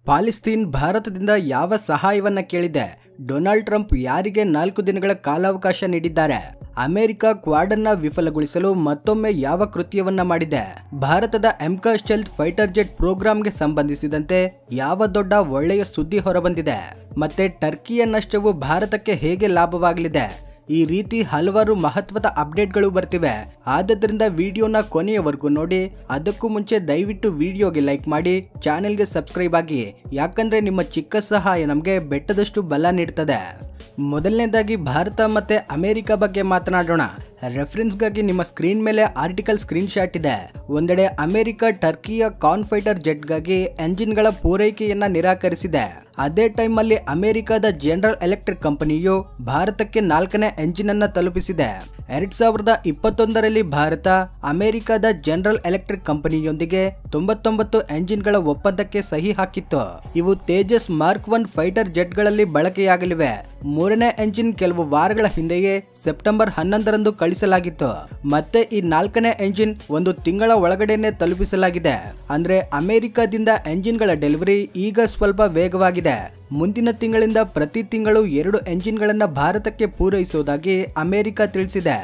ಪಾಲೆಸ್ತೈನ್ ಭಾರತದಿಂದ ಯಾವ ಸಹಾಯವನ್ನ ಕೇಳಿದೆ? ಡೊನಾಲ್ಡ್ ಟ್ರಂಪ್ ಯಾರಿಗೆ 4 ದಿನಗಳ ಕಾಲಾವಕಾಶ ನೀಡಿದ್ದಾರೆ? ಅಮೆರಿಕ ಕ್ವಾಡ್ ಅನ್ನ ವಿಫಲಗೊಳಿಸಲು ಮತ್ತೊಮ್ಮೆ ಯಾವ ಕೃತ್ಯವನ್ನ ಮಾಡಿದೆ? ಭಾರತದ MCA ಸ್ಟೆಲ್ತ್ ಫೈಟರ್ ಜೆಟ್ ಪ್ರೋಗ್ರಾಂಗೆ ಸಂಬಂಧಿಸಿದಂತೆ ಯಾವ ದೊಡ್ಡ ಒಳ್ಳೆಯ ಸುದ್ದಿ ಹೊರಬಂದಿದೆ? ಮತ್ತೆ ಟರ್ಕಿಯ ನಷ್ಟವು ಭಾರತಕ್ಕೆ ಹೇಗೆ ಲಾಭವಾಗಲಿದೆ? ಈ ರೀತಿ ಹಲವಾರು ಮಹತ್ವದ ಅಪ್ಡೇಟ್ಗಳು ಬರ್ತಿವೆ. ಆದ್ದರಿಂದ ವಿಡಿಯೋನ ಕೊನೆಯವರೆಗೂ ನೋಡಿ. ಅದಕ್ಕೂ ಮುಂಚೆ ದಯವಿಟ್ಟು ವಿಡಿಯೋಗೆ ಲೈಕ್ ಮಾಡಿ, ಚಾನೆಲ್ಗೆ ಸಬ್ಸ್ಕ್ರೈಬ್ ಆಗಿ. ಯಾಕಂದ್ರೆ ನಿಮ್ಮ ಚಿಕ್ಕ ಸಹಾಯ ನಮಗೆ ಬೆಟ್ಟದಷ್ಟು ಬಲ ನೀಡ್ತದೆ. ಮೊದಲನೇದಾಗಿ ಭಾರತ ಮತ್ತೆ ಅಮೆರಿಕ ಬಗ್ಗೆ ಮಾತನಾಡೋಣ. ರೆಫರೆನ್ಸ್ಗಾಗಿ ನಿಮ್ಮ ಸ್ಕ್ರೀನ್ ಮೇಲೆ ಆರ್ಟಿಕಲ್ ಸ್ಕ್ರೀನ್ ಶಾಟ್ ಇದೆ. ಒಂದೆಡೆ ಅಮೆರಿಕ ಟರ್ಕಿಯ ಕಾನ್ ಫೈಟರ್ ಜೆಟ್ಗಾಗಿ ಎಂಜಿನ್ಗಳ ಪೂರೈಕೆಯನ್ನ ನಿರಾಕರಿಸಿದೆ. ಅದೇ ಟೈಮ್ ಅಲ್ಲಿ ಅಮೆರಿಕದ ಜನರಲ್ ಎಲೆಕ್ಟ್ರಿಕ್ ಕಂಪನಿಯು ಭಾರತಕ್ಕೆ 4ನೇ ಎಂಜಿನ್ ಅನ್ನ ತಲುಪಿಸಿದೆ. 2021ರಲ್ಲಿ ಭಾರತ ಅಮೆರಿಕದ ಜನರಲ್ ಎಲೆಕ್ಟ್ರಿಕ್ ಕಂಪನಿಯೊಂದಿಗೆ 99 ಎಂಜಿನ್ಗಳ ಒಪ್ಪಂದಕ್ಕೆ ಸಹಿ ಹಾಕಿತ್ತು. ಇವು ತೇಜಸ್ ಮಾರ್ಕ್ 1 ಫೈಟರ್ ಜೆಟ್ಗಳಲ್ಲಿ ಬಳಕೆಯಾಗಲಿವೆ. 3ನೇ ಎಂಜಿನ್ ಕೆಲವು ವಾರಗಳ ಹಿಂದೆಯೇ ಸೆಪ್ಟೆಂಬರ್ 11ರಂದು ಕಳಿಸಲಾಗಿತ್ತು. ಮತ್ತೆ ಈ 4ನೇ ಎಂಜಿನ್ 1 ತಿಂಗಳ ಒಳಗಡೆನೆ ತಲುಪಿಸಲಾಗಿದೆ. ಅಂದ್ರೆ ಅಮೆರಿಕದಿಂದ ಎಂಜಿನ್ಗಳ ಡೆಲಿವರಿ ಈಗ ಸ್ವಲ್ಪ ವೇಗವಾಗಿದೆ. ಮುಂದಿನ ತಿಂಗಳಿಂದ ಪ್ರತಿ ತಿಂಗಳು 2 ಎಂಜಿನ್ಗಳನ್ನ ಭಾರತಕ್ಕೆ ಪೂರೈಸುವುದಾಗಿ ಅಮೆರಿಕ ತಿಳಿಸಿದೆ.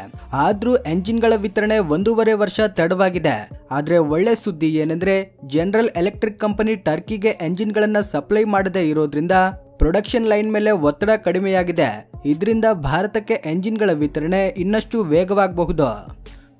ಆದ್ರೂ ಎಂಜಿನ್ಗಳ ವಿತರಣೆ 1.5 ವರ್ಷ ತಡವಾಗಿದೆ. ಆದ್ರೆ ಒಳ್ಳೆ ಸುದ್ದಿ ಏನಂದ್ರೆ ಜನರಲ್ ಎಲೆಕ್ಟ್ರಿಕ್ ಕಂಪನಿ ಟರ್ಕಿಗೆ ಎಂಜಿನ್ಗಳನ್ನ ಸಪ್ಲೈ ಮಾಡದೇ ಇರೋದ್ರಿಂದ ಪ್ರೊಡಕ್ಷನ್ ಲೈನ್ ಮೇಲೆ ಒತ್ತಡ ಕಡಿಮೆಯಾಗಿದೆ. ಇದರಿಂದ ಭಾರತಕ್ಕೆ ಎಂಜಿನ್ಗಳ ವಿತರಣೆ ಇನ್ನಷ್ಟು ವೇಗವಾಗಬಹುದು.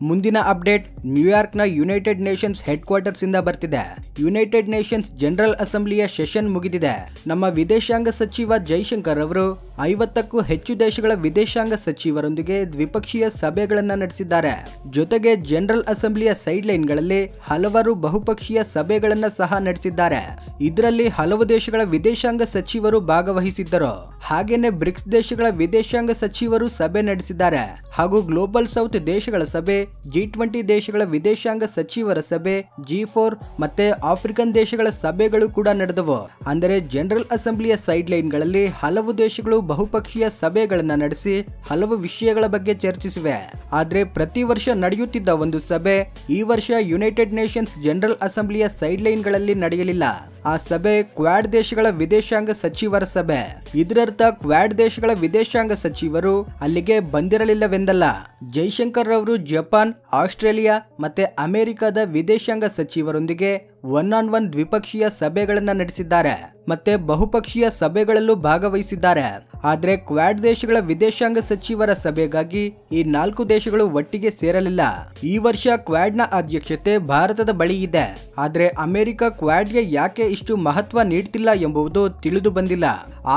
ಮುಂದಿನ ಅಪ್ಡೇಟ್ ನ್ಯೂಯಾರ್ಕ್ನ ಯುನೈಟೆಡ್ ನೇಷನ್ಸ್ ಹೆಡ್ ಕ್ವಾರ್ಟರ್ಸ್ ಇಂದ ಬರ್ತಿದೆ. ಯುನೈಟೆಡ್ ನೇಷನ್ಸ್ ಜನರಲ್ ಅಸೆಂಬ್ಲಿಯ ಸೆಷನ್ ಮುಗಿದಿದೆ. ನಮ್ಮ ವಿದೇಶಾಂಗ ಸಚಿವ ಜೈಶಂಕರ್ ಅವರು 50ಕ್ಕೂ ಹೆಚ್ಚು ದೇಶಗಳ ವಿದೇಶಾಂಗ ಸಚಿವರೊಂದಿಗೆ ದ್ವಿಪಕ್ಷೀಯ ಸಭೆಗಳನ್ನ ನಡೆಸಿದ್ದಾರೆ. ಜೊತೆಗೆ ಜನರಲ್ ಅಸೆಂಬ್ಲಿಯ ಸೈಡ್ ಲೈನ್ಗಳಲ್ಲಿ ಹಲವಾರು ಬಹುಪಕ್ಷೀಯ ಸಭೆಗಳನ್ನ ಸಹ ನಡೆಸಿದ್ದಾರೆ. ಇದರಲ್ಲಿ ಹಲವು ದೇಶಗಳ ವಿದೇಶಾಂಗ ಸಚಿವರು ಭಾಗವಹಿಸಿದ್ದರು. ಹಾಗೇನೆ ಬ್ರಿಕ್ಸ್ ದೇಶಗಳ ವಿದೇಶಾಂಗ ಸಚಿವರು ಸಭೆ ನಡೆಸಿದ್ದಾರೆ. ಹಾಗೂ ಗ್ಲೋಬಲ್ ಸೌತ್ ದೇಶಗಳ ಸಭೆ, G20 ದೇಶಗಳ ವಿದೇಶಾಂಗ ಸಚಿವರ ಸಭೆ, G4 ಮತ್ತೆ ಆಫ್ರಿಕನ್ ದೇಶಗಳ ಸಭೆಗಳು ಕೂಡ ನಡೆದವು. ಅಂದರೆ ಜನರಲ್ ಅಸೆಂಬ್ಲಿಯ ಸೈಡ್ ಲೈನ್ಗಳಲ್ಲಿ ಹಲವು ದೇಶಗಳು ಬಹುಪಕ್ಷೀಯ ಸಭೆಗಳನ್ನ ನಡೆಸಿ ಹಲವು ವಿಷಯಗಳ ಬಗ್ಗೆ ಚರ್ಚಿಸಿವೆ. ಆದ್ರೆ ಪ್ರತಿ ವರ್ಷ ನಡೆಯುತ್ತಿದ್ದ ಒಂದು ಸಭೆ ಈ ವರ್ಷ ಯುನೈಟೆಡ್ ನೇಷನ್ಸ್ ಜನರಲ್ ಅಸೆಂಬ್ಲಿಯ ಸೈಡ್ ಲೈನ್ಗಳಲ್ಲಿ ನಡೆಯಲಿಲ್ಲ. ಆ ಸಭೆ ಕ್ವಾಡ್ ದೇಶಗಳ ವಿದೇಶಾಂಗ ಸಚಿವರ ಸಭೆ. ಇದರರ್ಥ ಕ್ವಾಡ್ ದೇಶಗಳ ವಿದೇಶಾಂಗ ಸಚಿವರು ಅಲ್ಲಿಗೆ ಬಂದಿರಲಿಲ್ಲವೆಂದಲ್ಲ. ಜೈಶಂಕರ್ ಅವರು ಜಪಾನ್, ಆಸ್ಟ್ರೇಲಿಯಾ ಮತ್ತೆ ಅಮೆರಿಕದ ವಿದೇಶಾಂಗ ಸಚಿವರೊಂದಿಗೆ 1-on-1 ದ್ವಿಪಕ್ಷೀಯ ಸಭೆಗಳನ್ನ ನಡೆಸಿದ್ದಾರೆ. ಮತ್ತೆ ಬಹುಪಕ್ಷೀಯ ಸಭೆಗಳಲ್ಲೂ ಭಾಗವಹಿಸಿದ್ದಾರೆ. ಆದ್ರೆ ಕ್ವಾಡ್ ದೇಶಗಳ ವಿದೇಶಾಂಗ ಸಚಿವರ ಸಭೆಗಾಗಿ ಈ 4 ದೇಶಗಳು ಒಟ್ಟಿಗೆ ಸೇರಲಿಲ್ಲ. ಈ ವರ್ಷ ಕ್ವಾಡ್ನ ಅಧ್ಯಕ್ಷತೆ ಭಾರತದ ಬಳಿ ಇದೆ. ಆದ್ರೆ ಅಮೆರಿಕ ಕ್ವಾಡ್ಗೆ ಯಾಕೆ ಇಷ್ಟು ಮಹತ್ವ ನೀಡ್ತಿಲ್ಲ ಎಂಬುದು ತಿಳಿದು ಬಂದಿಲ್ಲ.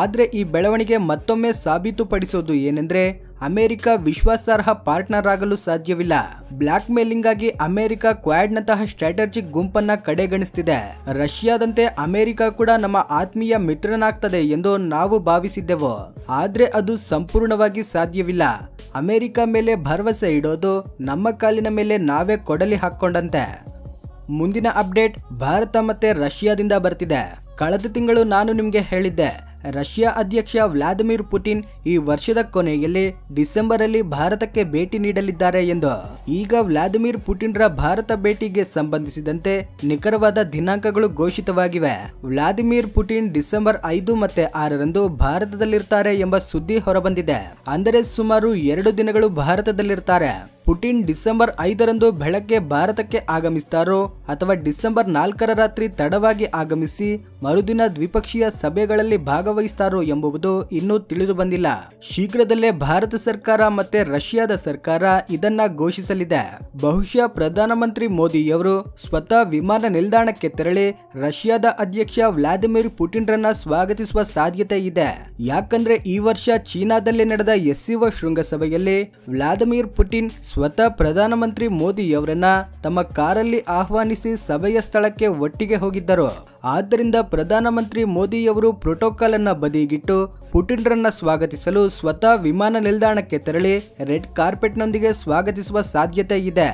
ಆದ್ರೆ ಈ ಬೆಳವಣಿಗೆ ಮತ್ತೊಮ್ಮೆ ಸಾಬೀತುಪಡಿಸೋದು ಏನೆಂದ್ರೆ ಅಮೆರಿಕ ವಿಶ್ವಾಸಾರ್ಹ ಪಾರ್ಟ್ನರ್ ಆಗಲು ಸಾಧ್ಯವಿಲ್ಲ. ಬ್ಲಾಕ್ ಮೇಲಿಂಗ್ ಆಗಿ ಅಮೆರಿಕ ಕ್ವಾಡ್ ನಂತಹ ಸ್ಟ್ರಾಟಜಿಕ್ ಗುಂಪನ್ನ ಕಡೆಗಣಿಸುತ್ತಿದೆ. ರಷ್ಯಾದಂತೆ ಅಮೆರಿಕ ಕೂಡ ನಮ್ಮ ಆತ್ಮೀಯ ಮಿತ್ರನಾಗ್ತದೆ ಎಂದು ನಾವು ಭಾವಿಸಿದ್ದೆವು. ಆದ್ರೆ ಅದು ಸಂಪೂರ್ಣವಾಗಿ ಸಾಧ್ಯವಿಲ್ಲ. ಅಮೆರಿಕ ಮೇಲೆ ಭರವಸೆ ಇಡೋದು ನಮ್ಮ ಕಾಲಿನ ಮೇಲೆ ನಾವೇ ಕೊಡಲಿ ಹಾಕೊಂಡಂತೆ. ಮುಂದಿನ ಅಪ್ಡೇಟ್ ಭಾರತ ಮತ್ತೆ ರಷ್ಯಾದಿಂದ ಬರ್ತಿದೆ. ಕಳೆದ ತಿಂಗಳು ನಾನು ನಿಮ್ಗೆ ಹೇಳಿದ್ದೆ, ರಷ್ಯಾ ಅಧ್ಯಕ್ಷ ವ್ಲಾದಿಮಿರ್ ಪುಟಿನ್ ಈ ವರ್ಷದ ಕೊನೆಯಲ್ಲಿ ಡಿಸೆಂಬರ್ ಅಲ್ಲಿ ಭಾರತಕ್ಕೆ ಭೇಟಿ ನೀಡಲಿದ್ದಾರೆ ಎಂದು. ಈಗ ವ್ಲಾದಿಮಿರ್ ಪುಟಿನ್ ರ ಭಾರತ ಭೇಟಿಗೆ ಸಂಬಂಧಿಸಿದಂತೆ ನಿಖರವಾದ ದಿನಾಂಕಗಳು ಘೋಷಿತವಾಗಿವೆ. ವ್ಲಾದಿಮಿರ್ ಪುಟಿನ್ ಡಿಸೆಂಬರ್ 5 ಮತ್ತೆ 6ರಂದು ಭಾರತದಲ್ಲಿರ್ತಾರೆ ಎಂಬ ಸುದ್ದಿ ಹೊರಬಂದಿದೆ. ಅಂದರೆ ಸುಮಾರು 2 ದಿನಗಳು ಭಾರತದಲ್ಲಿರ್ತಾರೆ. ಪುಟಿನ್ ಡಿಸೆಂಬರ್ 5ರಂದು ಬೆಳಗ್ಗೆ ಭಾರತಕ್ಕೆ ಆಗಮಿಸ್ತಾರೋ ಅಥವಾ ಡಿಸೆಂಬರ್ 4ರ ರಾತ್ರಿ ತಡವಾಗಿ ಆಗಮಿಸಿ ಮರುದಿನ ದ್ವಿಪಕ್ಷೀಯ ಸಭೆಗಳಲ್ಲಿ ಭಾಗವಹಿಸ್ತಾರೋ ಎಂಬುದು ಇನ್ನೂ ತಿಳಿದು ಬಂದಿಲ್ಲ. ಶೀಘ್ರದಲ್ಲೇ ಭಾರತ ಸರ್ಕಾರ ಮತ್ತೆ ರಷ್ಯಾದ ಸರ್ಕಾರ ಇದನ್ನ ಘೋಷಿಸಲಿದೆ. ಬಹುಶಃ ಪ್ರಧಾನಮಂತ್ರಿ ಮೋದಿಯವರು ಸ್ವತಃ ವಿಮಾನ ನಿಲ್ದಾಣಕ್ಕೆ ತೆರಳಿ ರಷ್ಯಾದ ಅಧ್ಯಕ್ಷ ವ್ಲಾದಿಮಿರ್ ಪುಟಿನ್ ರನ್ನ ಸ್ವಾಗತಿಸುವ ಸಾಧ್ಯತೆ ಇದೆ. ಯಾಕಂದ್ರೆ ಈ ವರ್ಷ ಚೀನಾದಲ್ಲಿ ನಡೆದ SCO ಶೃಂಗಸಭೆಯಲ್ಲಿ ವ್ಲಾದಿಮಿರ್ ಪುಟಿನ್ ಸ್ವತಃ ಪ್ರಧಾನಮಂತ್ರಿ ಮೋದಿಯವರನ್ನ ತಮ್ಮ ಕಾರಲ್ಲಿ ಆಹ್ವಾನಿಸಿ ಸಭೆಯ ಸ್ಥಳಕ್ಕೆ ಒಟ್ಟಿಗೆ ಹೋಗಿದ್ದರು. ಆದ್ದರಿಂದ ಪ್ರಧಾನಮಂತ್ರಿ ಮೋದಿಯವರು ಪ್ರೋಟೋಕಾಲ್ ಅನ್ನ ಬದಿಗಿಟ್ಟು ಪುಟಿನ್ ರನ್ನ ಸ್ವಾಗತಿಸಲು ಸ್ವತಃ ವಿಮಾನ ನಿಲ್ದಾಣಕ್ಕೆ ತೆರಳಿ ರೆಡ್ ಕಾರ್ಪೆಟ್ ನೊಂದಿಗೆ ಸ್ವಾಗತಿಸುವ ಸಾಧ್ಯತೆ ಇದೆ.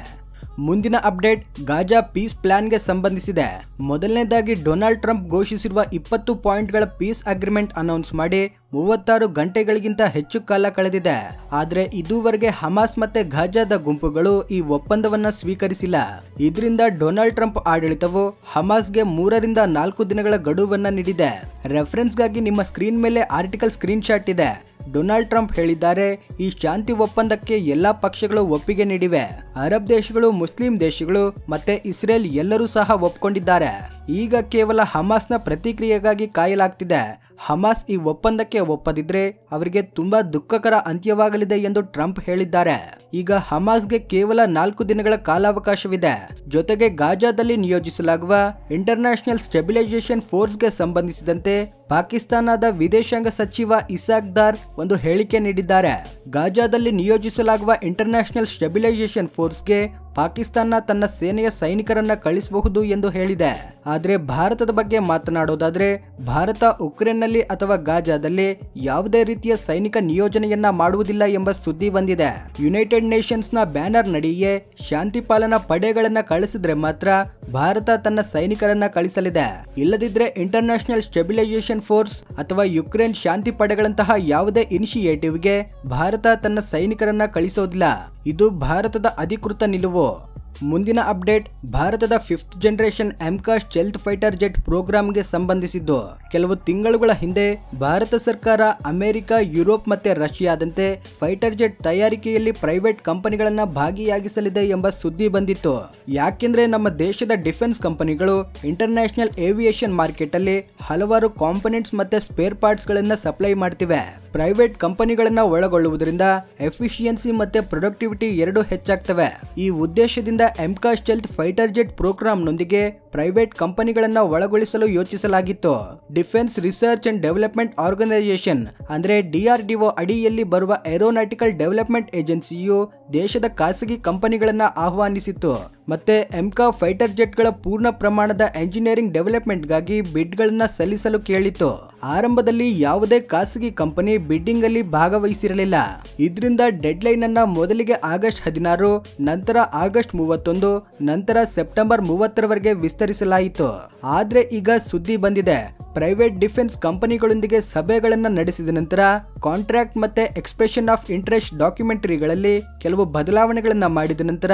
ಮುಂದಿನ ಅಪ್ಡೇಟ್ ಗಾಜಾ ಪೀಸ್ ಪ್ಲಾನ್ಗೆ ಸಂಬಂಧಿಸಿದೆ. ಮೊದಲನೇದಾಗಿ ಡೊನಾಲ್ಡ್ ಟ್ರಂಪ್ ಘೋಷಿಸಿರುವ 20 ಪಾಯಿಂಟ್ಗಳ ಪೀಸ್ ಅಗ್ರಿಮೆಂಟ್ ಅನೌನ್ಸ್ ಮಾಡಿ 36 ಗಂಟೆಗಳಿಗಿಂತ ಹೆಚ್ಚು ಕಾಲ ಕಳೆದಿದೆ. ಆದ್ರೆ ಇದುವರೆಗೆ ಹಮಾಸ್ ಮತ್ತೆ ಗಾಜಾದ ಗುಂಪುಗಳು ಈ ಒಪ್ಪಂದವನ್ನ ಸ್ವೀಕರಿಸಿಲ್ಲ. ಇದರಿಂದ ಡೊನಾಲ್ಡ್ ಟ್ರಂಪ್ ಆಡಳಿತವು ಹಮಾಸ್ಗೆ 3 ರಿಂದ 4 ದಿನಗಳ ಗಡುವನ್ನ ನೀಡಿದೆ. ರೆಫರೆನ್ಸ್ಗಾಗಿ ನಿಮ್ಮ ಸ್ಕ್ರೀನ್ ಮೇಲೆ ಆರ್ಟಿಕಲ್ ಸ್ಕ್ರೀನ್ ಶಾಟ್ ಇದೆ. ಡೊನಾಲ್ಡ್ ಟ್ರಂಪ್ ಹೇಳಿದ್ದಾರೆ, ಈ ಶಾಂತಿ ಒಪ್ಪಂದಕ್ಕೆ ಎಲ್ಲಾ ಪಕ್ಷಗಳು ಒಪ್ಪಿಗೆ ನೀಡಿವೆ. ಅರಬ್ ದೇಶಗಳು, ಮುಸ್ಲಿಂ ದೇಶಗಳು ಮತ್ತೆ ಇಸ್ರೇಲ್ ಎಲ್ಲರೂ ಸಹ ಒಪ್ಕೊಂಡಿದ್ದಾರೆ. ಈಗ ಕೇವಲ ಹಮಾಸ್ನ ಪ್ರತಿಕ್ರಿಯೆಗಾಗಿ ಕಾಯಲಾಗ್ತಿದೆ. ಹಮಾಸ್ ಈ ಒಪ್ಪಂದಕ್ಕೆ ಒಪ್ಪದಿದ್ರೆ ಅವರಿಗೆ ತುಂಬಾ ದುಃಖಕರ ಅಂತ್ಯವಾಗಲಿದೆ ಎಂದು ಟ್ರಂಪ್ ಹೇಳಿದ್ದಾರೆ. ಈಗ ಹಮಾಸ್ಗೆ ಕೇವಲ 4 ದಿನಗಳ ಕಾಲಾವಕಾಶವಿದೆ. ಜೊತೆಗೆ ಗಾಜಾದಲ್ಲಿ ನಿಯೋಜಿಸಲಾಗುವ ಇಂಟರ್ನ್ಯಾಷನಲ್ ಸ್ಟೆಬಿಲೈಸೇಷನ್ ಫೋರ್ಸ್ಗೆ ಸಂಬಂಧಿಸಿದಂತೆ ಪಾಕಿಸ್ತಾನದ ವಿದೇಶಾಂಗ ಸಚಿವ ಇಸಾಕ್ ದಾರ್ ಒಂದು ಹೇಳಿಕೆ ನೀಡಿದ್ದಾರೆ. ಗಾಜಾದಲ್ಲಿ ನಿಯೋಜಿಸಲಾಗುವ ಇಂಟರ್ನ್ಯಾಷನಲ್ ಸ್ಟೆಬಿಲೈಸೇಷನ್ ಫೋರ್ಸ್ಗೆ ಪಾಕಿಸ್ತಾನ ತನ್ನ ಸೇನೆಯ ಸೈನಿಕರನ್ನ ಕಳಿಸಬಹುದು ಎಂದು ಹೇಳಿದೆ. ಆದ್ರೆ ಭಾರತದ ಬಗ್ಗೆ ಮಾತನಾಡೋದಾದ್ರೆ ಭಾರತ ಉಕ್ರೇನ್ನಲ್ಲಿ ಅಥವಾ ಗಾಜಾದಲ್ಲಿ ಯಾವುದೇ ರೀತಿಯ ಸೈನಿಕ ನಿಯೋಜನೆಯನ್ನ ಮಾಡುವುದಿಲ್ಲ ಎಂಬ ಸುದ್ದಿ ಬಂದಿದೆ. ಯುನೈಟೆಡ್ ನೇಷನ್ಸ್ ನ ಬ್ಯಾನರ್ ನಡಿಯೇ ಶಾಂತಿ ಪಾಲನಾ ಪಡೆಗಳನ್ನ ಕಳಿಸಿದ್ರೆ ಮಾತ್ರ ಭಾರತ ತನ್ನ ಸೈನಿಕರನ್ನ ಕಳಿಸಲಿದೆ. ಇಲ್ಲದಿದ್ರೆ ಇಂಟರ್ನ್ಯಾಷನಲ್ ಸ್ಟೆಬಿಲೈಸೇಷನ್ ಫೋರ್ಸ್ ಅಥವಾ ಯುಕ್ರೇನ್ ಶಾಂತಿ ಪಡೆಗಳಂತಹ ಯಾವುದೇ ಇನಿಷಿಯೇಟಿವ್ಗೆ ಭಾರತ ತನ್ನ ಸೈನಿಕರನ್ನ ಕಳಿಸೋದಿಲ್ಲ. ಇದು ಭಾರತದ ಅಧಿಕೃತ ನಿಲುವು. ಮುಂದಿನ ಅಪ್ಡೇಟ್ ಭಾರತದ 5th generation MCAS stealth fighter jet ಪ್ರೋಗ್ರಾಂಗೆ ಸಂಬಂಧಿಸಿದ್ದು. ಕೆಲವು ತಿಂಗಳುಗಳ ಹಿಂದೆ ಭಾರತ ಸರ್ಕಾರ ಅಮೆರಿಕ, ಯುರೋಪ್ ಮತ್ತೆ ರಷ್ಯಾದಂತೆ ಫೈಟರ್ ಜೆಟ್ ತಯಾರಿಕೆಯಲ್ಲಿ ಪ್ರೈವೇಟ್ ಕಂಪನಿಗಳನ್ನ ಭಾಗಿಯಾಗಿಸಲಿದೆ ಎಂಬ ಸುದ್ದಿ ಬಂದಿತ್ತು. ಯಾಕೆಂದ್ರೆ ನಮ್ಮ ದೇಶದ ಡಿಫೆನ್ಸ್ ಕಂಪನಿಗಳು ಇಂಟರ್ನ್ಯಾಷನಲ್ ಏವಿಯೇಷನ್ ಮಾರ್ಕೆಟ್ ಅಲ್ಲಿ ಹಲವಾರು ಕಾಂಪೊನೆಂಟ್ಸ್ ಮತ್ತೆ ಸ್ಪೇರ್ ಪಾರ್ಟ್ಸ್ ಗಳನ್ನ ಸಪ್ಲೈ ಮಾಡ್ತಿವೆ. ಪ್ರೈವೇಟ್ ಕಂಪನಿಗಳನ್ನ ಒಳಗೊಳ್ಳುವುದರಿಂದ ಎಫಿಷಿಯನ್ಸಿ ಮತ್ತೆ ಪ್ರೊಡಕ್ಟಿವಿಟಿ ಎರಡೂ ಹೆಚ್ಚಾಗ್ತವೆ. ಈ ಉದ್ದೇಶದಿಂದ MCAS ಸ್ಟೆಲ್ತ್ ಫೈಟರ್ ಜೆಟ್ ಪ್ರೋಗ್ರಾಂನೊಂದಿಗೆ ಪ್ರೈವೇಟ್ ಕಂಪನಿಗಳನ್ನ ಒಳಗೊಳಿಸಲು ಯೋಚಿಸಲಾಗಿತ್ತು. Defence research and development organisation ಅಂದ್ರೆ DRDO ಅಡಿಯಲ್ಲಿ ಬರುವ ಏರೋನಾಟಿಕಲ್ ಡೆವಲಪ್ಮೆಂಟ್ ಏಜೆನ್ಸಿಯು ದೇಶದ ಖಾಸಗಿ ಕಂಪನಿಗಳನ್ನ ಆಹ್ವಾನಿಸಿತ್ತು. ಮತ್ತೆ MCAS ಫೈಟರ್ ಜೆಟ್ಗಳ ಪೂರ್ಣ ಪ್ರಮಾಣದ ಎಂಜಿನಿಯರಿಂಗ್ ಡೆವಲಪ್ಮೆಂಟ್ಗಾಗಿ ಬಿಡ್ಗಳನ್ನ ಸಲ್ಲಿಸಲು ಕೇಳಿತ್ತು. ಆರಂಭದಲ್ಲಿ ಯಾವುದೇ ಖಾಸಗಿ ಕಂಪನಿ ಬಿಡ್ಡಿಂಗ್ ಅಲ್ಲಿ ಭಾಗವಹಿಸಿರಲಿಲ್ಲ. ಇದರಿಂದ ಡೆಡ್ ಲೈನ್ ಅನ್ನ ಮೊದಲಿಗೆ ಆಗಸ್ಟ್ 16, ನಂತರ ಆಗಸ್ಟ್ 31, ನಂತರ ಸೆಪ್ಟೆಂಬರ್ 30ರವರೆಗೆ ವಿಸ್ತರಿಸಲಾಯಿತು. ಆದ್ರೆ ಈಗ ಸುದ್ದಿ ಬಂದಿದೆ, ಪ್ರೈವೇಟ್ ಡಿಫೆನ್ಸ್ ಕಂಪನಿಗಳೊಂದಿಗೆ ಸಭೆಗಳನ್ನ ನಡೆಸಿದ ನಂತರ ಕಾಂಟ್ರಾಕ್ಟ್ ಮತ್ತೆ ಎಕ್ಸ್ಪ್ರೆಷನ್ ಆಫ್ ಇಂಟ್ರೆಸ್ಟ್ ಡಾಕ್ಯುಮೆಂಟರಿಗಳಲ್ಲಿ ಕೆಲವು ಬದಲಾವಣೆಗಳನ್ನ ಮಾಡಿದ ನಂತರ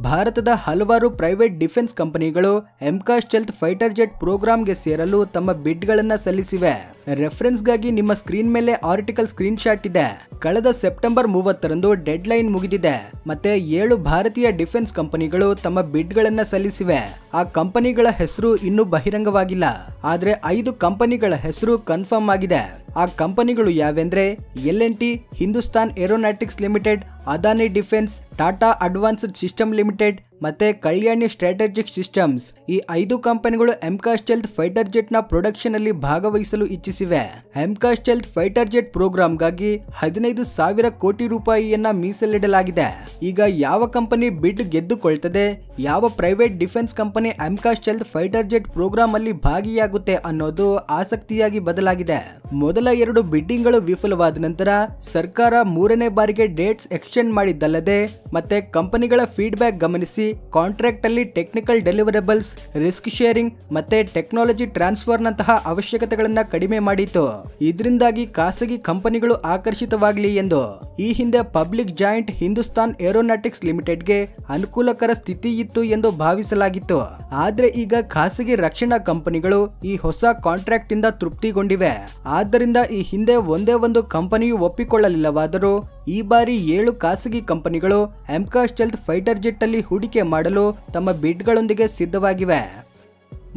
ಭಾರತದ ಹಲವಾರು ಪ್ರೈವೇಟ್ ಡಿಫೆನ್ಸ್ ಕಂಪನಿಗಳು MCAS ಸ್ಟೆಲ್ತ್ ಫೈಟರ್ ಜೆಟ್ ಪ್ರೋಗ್ರಾಂಗೆ ಸೇರಲು ತಮ್ಮ ಬಿಡ್ಗಳನ್ನ ಸಲ್ಲಿಸಿವೆ. ರೆಫರೆನ್ಸ್ಗಾಗಿ ನಿಮ್ಮ ಸ್ಕ್ರೀನ್ ಮೇಲೆ ಆರ್ಟಿಕಲ್ ಸ್ಕ್ರೀನ್ ಶಾಟ್ ಇದೆ. ಕಳೆದ ಸೆಪ್ಟೆಂಬರ್ 30ರಂದು ಡೆಡ್ ಲೈನ್ ಮುಗಿದಿದೆ. ಮತ್ತೆ 7 ಭಾರತೀಯ ಡಿಫೆನ್ಸ್ ಕಂಪನಿಗಳು ತಮ್ಮ ಬಿಡ್ಗಳನ್ನ ಸಲ್ಲಿಸಿವೆ. ಆ ಕಂಪನಿಗಳ ಹೆಸರು ಇನ್ನೂ ಬಹಿರಂಗವಾಗಿಲ್ಲ. ಆದ್ರೆ 5 ಕಂಪನಿಗಳ ಹೆಸರು ಕನ್ಫರ್ಮ್ ಆಗಿದೆ. ಆ ಕಂಪನಿಗಳು ಯಾವೆಂದ್ರೆ L&T, Hindustan aeronautics limited, Adani defence, Tata advanced system limited ಮತ್ತೆ ಕಲ್ಯಾಣಿ ಸ್ಟ್ರಾಟಜಿಕ್ ಸಿಸ್ಟಮ್ಸ್. ಈ 5 ಕಂಪನಿಗಳು MCAS ಸ್ಟೆಲ್ತ್ ಫೈಟರ್ ಜೆಟ್ ನ ಪ್ರೊಡಕ್ಷನ್ ಅಲ್ಲಿ ಭಾಗವಹಿಸಲು ಇಚ್ಛಿಸಿವೆ. MCAS ಸ್ಟೆಲ್ತ್ ಫೈಟರ್ ಜೆಟ್ ಪ್ರೋಗ್ರಾಂಗಾಗಿ 15,000 ಕೋಟಿ ರೂಪಾಯಿಯನ್ನ ಮೀಸಲಿಡಲಾಗಿದೆ. ಈಗ ಯಾವ ಕಂಪನಿ ಬಿಡ್ ಗೆದ್ದುಕೊಳ್ತದೆ, ಯಾವ private defence company MCAS stealth fighter jet programme ಅಲ್ಲಿ ಭಾಗಿಯಾಗುತ್ತೆ ಅನ್ನೋದು ಆಸಕ್ತಿಯಾಗಿ ಬದಲಾಗಿದೆ. ಮೊದಲ 2 ಬಿಡ್ಡಿಂಗ್ಗಳು ವಿಫಲವಾದ ನಂತರ ಸರ್ಕಾರ 3ನೇ ಬಾರಿಗೆ ಡೇಟ್ಸ್ ಎಕ್ಸ್ಟೆಂಡ್ ಮಾಡಿದ್ದಲ್ಲದೆ ಮತ್ತೆ ಕಂಪನಿಗಳ ಫೀಡ್ಬ್ಯಾಕ್ ಗಮನಿಸಿ ಕಾಂಟ್ರಾಕ್ಟ್ ಅಲ್ಲಿ ಟೆಕ್ನಿಕಲ್ ಡೆಲಿವರೇಬಲ್ಸ್, ರಿಸ್ಕ್ ಶೇರಿಂಗ್ ಮತ್ತೆ ಟೆಕ್ನಾಲಜಿ ಟ್ರಾನ್ಸ್ಫರ್ ನಂತಹ ಅವಶ್ಯಕತೆಗಳನ್ನ ಕಡಿಮೆ ಮಾಡಿತು. ಇದರಿಂದಾಗಿ ಖಾಸಗಿ ಕಂಪನಿಗಳು ಆಕರ್ಷಿತವಾಗಲಿ ಎಂದು ಈ ಹಿಂದೆ ಪಬ್ಲಿಕ್ ಜಾಯಿಂಟ್ ಹಿಂದೂಸ್ತಾನ್ ಏರೋನಾಟಿಕ್ಸ್ ಲಿಮಿಟೆಡ್ಗೆ ಅನುಕೂಲಕರ ಸ್ಥಿತಿ ಇತ್ತು ಎಂದು ಭಾವಿಸಲಾಗಿತ್ತು. ಆದ್ರೆ ಈಗ ಖಾಸಗಿ ರಕ್ಷಣಾ ಕಂಪನಿಗಳು ಈ ಹೊಸ ಕಾಂಟ್ರಾಕ್ಟ್ ಇಂದ ತೃಪ್ತಿಗೊಂಡಿವೆ. ಆದ್ದರಿಂದ ಈ ಹಿಂದೆ ಒಂದೇ ಒಂದು ಕಂಪನಿಯು ಒಪ್ಪಿಕೊಳ್ಳಲಿಲ್ಲವಾದರೂ ಈ ಬಾರಿ 7 ಖಾಸಗಿ ಕಂಪನಿಗಳು MCAS ಸ್ಟೆಲ್ತ್ ಫೈಟರ್ ಜೆಟ್ ಅಲ್ಲಿ ಹೂಡಿಕೆ ಮಾಡಲು ತಮ್ಮ ಬಿಡ್ಗಳೊಂದಿಗೆ ಸಿದ್ಧವಾಗಿವೆ.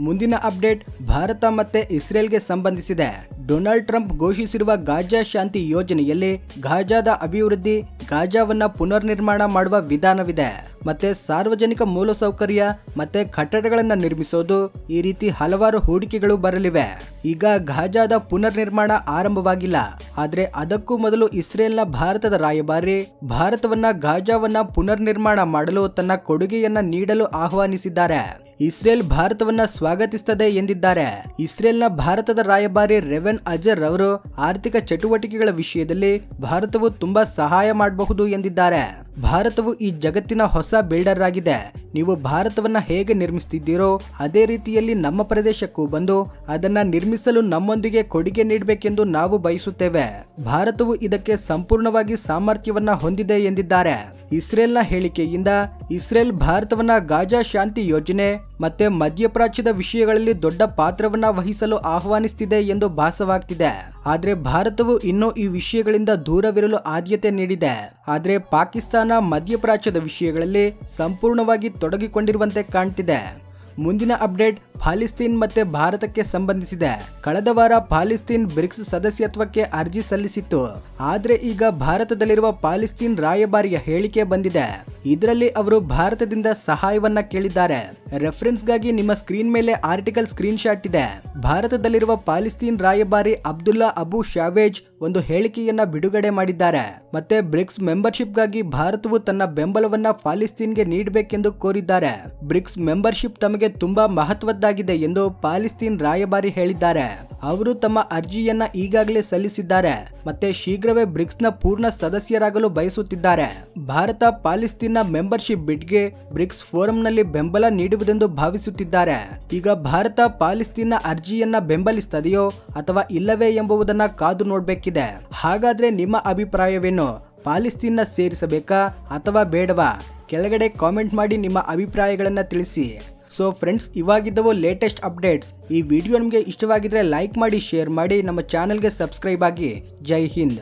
ಮುಂದಿನ ಅಪ್ಡೇಟ್ ಭಾರತ ಮತ್ತೆ ಇಸ್ರೇಲ್ಗೆ ಸಂಬಂಧಿಸಿದೆ. ಡೊನಾಲ್ಡ್ ಟ್ರಂಪ್ ಘೋಷಿಸಿರುವ ಗಾಜಾ ಶಾಂತಿ ಯೋಜನೆಯಲ್ಲಿ ಗಾಜಾದ ಅಭಿವೃದ್ಧಿ, ಗಾಜಾವನ್ನ ಪುನರ್ ನಿರ್ಮಾಣ ಮಾಡುವ ವಿಧಾನವಿದೆ. ಮತ್ತೆ ಸಾರ್ವಜನಿಕ ಮೂಲಸೌಕರ್ಯ ಮತ್ತೆ ಕಟ್ಟಡಗಳನ್ನ ನಿರ್ಮಿಸೋದು, ಈ ರೀತಿ ಹಲವಾರು ಹೂಡಿಕೆಗಳು ಬರಲಿವೆ. ಈಗ ಗಾಜಾದ ಪುನರ್ ನಿರ್ಮಾಣ ಆರಂಭವಾಗಿಲ್ಲ. ಆದ್ರೆ ಅದಕ್ಕೂ ಮೊದಲು ಇಸ್ರೇಲ್ನ ಭಾರತದ ರಾಯಭಾರಿ ಭಾರತವನ್ನ ಗಾಜಾವನ್ನ ಪುನರ್ ನಿರ್ಮಾಣ ಮಾಡಲು ತನ್ನ ಕೊಡುಗೆಯನ್ನ ನೀಡಲು ಆಹ್ವಾನಿಸಿದ್ದಾರೆ. ಇಸ್ರೇಲ್ ಭಾರತವನ್ನ ಸ್ವಾಗತಿಸುತ್ತದೆ ಎಂದಿದ್ದಾರೆ. ಇಸ್ರೇಲ್ನ ಭಾರತದ ರಾಯಭಾರಿ ರೆವೆನ್ ಅಜರ್ ಅವರು ಆರ್ಥಿಕ ಚಟುವಟಿಕೆಗಳ ವಿಷಯದಲ್ಲಿ ಭಾರತವು ತುಂಬಾ ಸಹಾಯ ಮಾಡಬಹುದು ಎಂದಿದ್ದಾರೆ. ಭಾರತವು ಈ ಜಗತ್ತಿನ ಹೊಸ ಬಿಲ್ಡರ್ ಆಗಿದೆ. ನೀವು ಭಾರತವನ್ನ ಹೇಗೆ ನಿರ್ಮಿಸುತ್ತಿದ್ದೀರೋ ಅದೇ ರೀತಿಯಲ್ಲಿ ನಮ್ಮ ಪ್ರದೇಶಕ್ಕೂ ಬಂದು ಅದನ್ನ ನಿರ್ಮಿಸಲು ನಮ್ಮೊಂದಿಗೆ ಕೊಡುಗೆ ನೀಡಬೇಕೆಂದು ನಾವು ಬಯಸುತ್ತೇವೆ. ಭಾರತವು ಇದಕ್ಕೆ ಸಂಪೂರ್ಣವಾಗಿ ಸಾಮರ್ಥ್ಯವನ್ನ ಹೊಂದಿದೆ ಎಂದಿದ್ದಾರೆ. ಇಸ್ರೇಲ್ನ ಹೇಳಿಕೆಯಿಂದ ಇಸ್ರೇಲ್ ಭಾರತವನ್ನ ಗಾಜಾ ಶಾಂತಿ ಯೋಜನೆ ಮತ್ತೆ ಮಧ್ಯಪ್ರಾಚ್ಯದ ವಿಷಯಗಳಲ್ಲಿ ದೊಡ್ಡ ಪಾತ್ರವನ್ನ ವಹಿಸಲು ಆಹ್ವಾನಿಸುತ್ತಿದೆ ಎಂದು ಭಾಸವಾಗ್ತಿದೆ. ಆದ್ರೆ ಭಾರತವು ಇನ್ನೂ ಈ ವಿಷಯಗಳಿಂದ ದೂರವಿರಲು ಆದ್ಯತೆ ನೀಡಿದೆ. ಆದ್ರೆ ಪಾಕಿಸ್ತಾನ ಮಧ್ಯಪ್ರಾಚ್ಯದ ವಿಷಯಗಳಲ್ಲಿ ಸಂಪೂರ್ಣವಾಗಿ ತೊಡಗಿಕೊಂಡಿರುವಂತೆ ಕಾಣ್ತಿದೆ. ಮುಂದಿನ ಅಪ್ಡೇಟ್ ಪಾಲಿಸ್ತೀನ್ ಮತ್ತೆ ಭಾರತಕ್ಕೆ ಸಂಬಂಧಿಸಿದೆ. ಕಳೆದ ವಾರ ಪಾಲಿಸ್ತೀನ್ ಬ್ರಿಕ್ಸ್ ಸದಸ್ಯತ್ವಕ್ಕೆ ಅರ್ಜಿ ಸಲ್ಲಿಸಿತ್ತು. ಆದ್ರೆ ಈಗ ಭಾರತದಲ್ಲಿರುವ ಪಾಲಿಸ್ತೀನ್ ರಾಯಭಾರಿಯ ಹೇಳಿಕೆ ಬಂದಿದೆ. ಇದರಲ್ಲಿ ಅವರು ಭಾರತದಿಂದ ಸಹಾಯವನ್ನ ಕೇಳಿದ್ದಾರೆ. ರೆಫರೆನ್ಸ್ಗಾಗಿ ನಿಮ್ಮ ಸ್ಕ್ರೀನ್ ಮೇಲೆ ಆರ್ಟಿಕಲ್ ಸ್ಕ್ರೀನ್ ಶಾಟ್ ಇದೆ. ಭಾರತದಲ್ಲಿರುವ ಪಾಲಿಸ್ತೀನ್ ರಾಯಭಾರಿ ಅಬ್ದುಲ್ಲಾ ಅಬು ಶಾವೇಜ್ ಒಂದು ಹೇಳಿಕೆಯನ್ನ ಬಿಡುಗಡೆ ಮಾಡಿದ್ದಾರೆ. ಮತ್ತೆ ಬ್ರಿಕ್ಸ್ ಮೆಂಬರ್ಶಿಪ್ಗಾಗಿ ಭಾರತವು ತನ್ನ ಬೆಂಬಲವನ್ನ ಪಾಲಿಸ್ತೀನ್ಗೆ ನೀಡಬೇಕೆಂದು ಕೋರಿದ್ದಾರೆ. ಬ್ರಿಕ್ಸ್ ಮೆಂಬರ್ಶಿಪ್ ತಮಗೆ ತುಂಬಾ ಮಹತ್ವದ್ದಾಗಿದೆ ಎಂದು ಪಾಲಿಸ್ತೀನ್ ರಾಯಭಾರಿ ಹೇಳಿದ್ದಾರೆ. ಅವರು ತಮ್ಮ ಅರ್ಜಿಯನ್ನ ಈಗಾಗಲೇ ಸಲ್ಲಿಸಿದ್ದಾರೆ ಮತ್ತೆ ಶೀಘ್ರವೇ ಬ್ರಿಕ್ಸ್ನ ಪೂರ್ಣ ಸದಸ್ಯರಾಗಲು ಬಯಸುತ್ತಿದ್ದಾರೆ. ಭಾರತ ಪಾಲಿಸ್ತೀನ್ನ ಮೆಂಬರ್ಶಿಪ್ ಬಿಡ್ಗೆ ಬ್ರಿಕ್ಸ್ ಫೋರಂನಲ್ಲಿ ಬೆಂಬಲ ನೀಡುವುದೆಂದು ಭಾವಿಸುತ್ತಿದ್ದಾರೆ. ಈಗ ಭಾರತ ಪಾಲಿಸ್ತೀನ್ನ ಅರ್ಜಿಯನ್ನ ಬೆಂಬಲಿಸುತ್ತದೆಯೋ ಅಥವಾ ಇಲ್ಲವೇ ಎಂಬುದನ್ನ ಕಾದು ನೋಡಬೇಕಿದೆ. ಹಾಗಾದ್ರೆ ನಿಮ್ಮ ಅಭಿಪ್ರಾಯವೇನು? ಪಾಲಿಸ್ತೀನ್ನ ಸೇರಿಸಬೇಕಾ ಅಥವಾ ಬೇಡವಾ? ಕೆಳಗಡೆ ಕಾಮೆಂಟ್ ಮಾಡಿ ನಿಮ್ಮ ಅಭಿಪ್ರಾಯಗಳನ್ನ ತಿಳಿಸಿ. ಸೊ ಫ್ರೆಂಡ್ಸ್, ಇವಾಗಿದ್ದವು ಲೇಟೆಸ್ಟ್ ಅಪ್ಡೇಟ್ಸ್. ಈ ವಿಡಿಯೋ ನಿಮಗೆ ಇಷ್ಟವಾಗಿದ್ರೆ ಲೈಕ್ ಮಾಡಿ, ಶೇರ್ ಮಾಡಿ, ನಮ್ಮ ಚಾನೆಲ್ಗೆ ಸಬ್ಸ್ಕ್ರೈಬ್ ಆಗಿ. ಜೈ ಹಿಂದ್.